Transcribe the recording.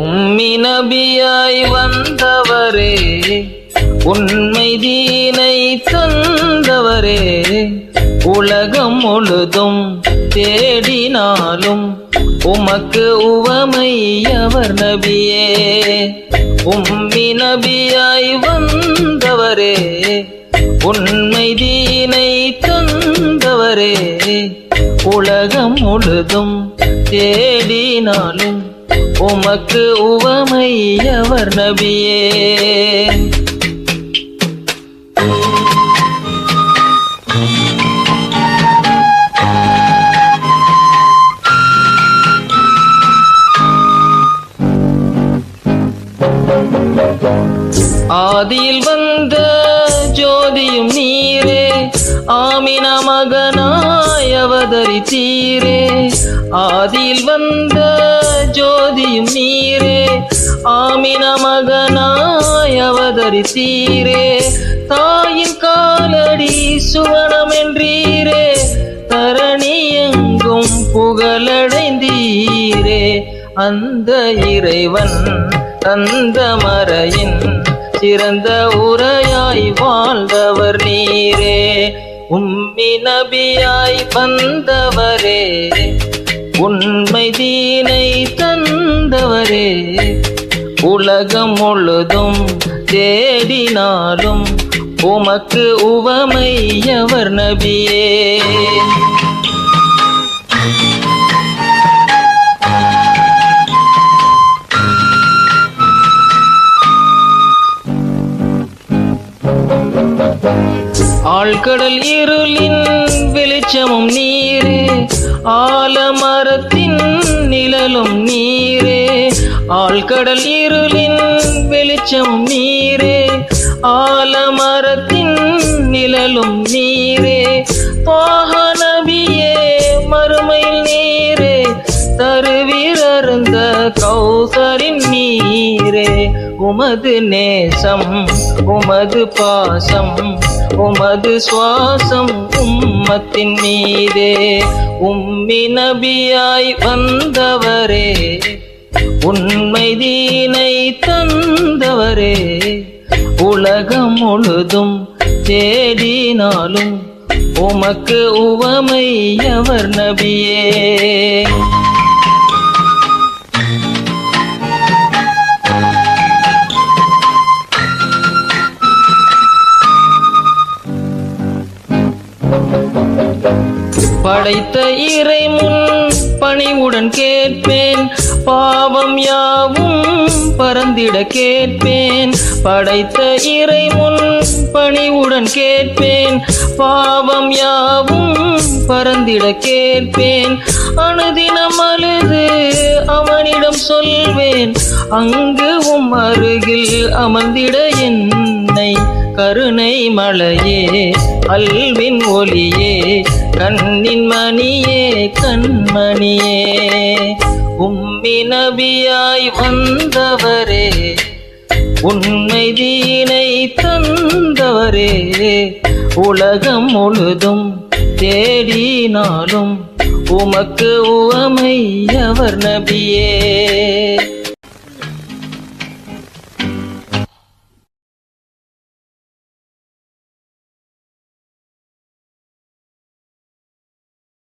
உம்மி நபியாய் வந்தவரே, உண்மை தீனை தந்தவரே, உலகம் முழுதும் தேடினாலும் உமக்கு உவமை அவர் நபியே. உம்மி நபியாய் வந்தவரே, உண்மை தீனை தந்தவரே, உலகம் முழுதும் தேடினாலும் உமக்கு உவமை அவர் நபியே. ஆதியில் வந்த ஜோதியும் நீரே, ஆமினா மகனாய் அவதரித்தீரே. ஆதியில் வந்த ஜோதியும் நீரே, ஆமினா மகனாய் அவதரித்தீரே. தாயின் காலடி சுவனம் என்றீரே, தரணி எங்கும் புகழடைந்தீரே. அந்த இறைவன் தந்த மறையின் சிறந்த உரையாய் வாழ்ந்தவர் நீரே. உம்மி நபியாய் வந்தவரே, உண்மை தீனை தந்தவரே, உலகம் முழுதும் தேடினாலும் உமக்கு உவமை அவர் நபியே. ஆழ்கடல் இருளின் வெளிச்சமும் நீரே, ஆலமரத்தின் நிழலும் நீரே. ஆழ்கடல் இருளின் வெளிச்சமும் நீரே, ஆலமரத்தின் நிழலும் நீரே. பாஹ நபியே மறுமையில் நீரே, தருவிரந்த கௌசரின் நீரே. உமது நேசம் உமது பாசம் உமது சுவாசம் உம்மத்தின் மீதே. உம்மி நபியாய் வந்தவரே, உண்மை தீனை தந்தவரே, உலகம் முழுதும் தேடினாலும் உமக்கு உவமை அவர் நபியே. படைத்த இறை முன் பணிவுடன் கேட்பேன், பாவம் யாவும் பறந்திட கேட்பேன். படைத்த இறை முன் பணிவுடன் கேட்பேன், பாவம் யாவும் பறந்திட கேட்பேன். அனுதினம் அழுது அவனிடம் சொல்வேன், அங்கு அருகில் அமர்ந்திட என்னை. கருணை மலையே அல்வின் ஒளியே, கண்ணின் மணியே கண்மணியே. உம்மி நபியாய் வந்தவரே, உண்மை தீனை தந்தவரே, உலகம் முழுதும் தேடினாலும் உமக்கு உவமை அவர் நபியே.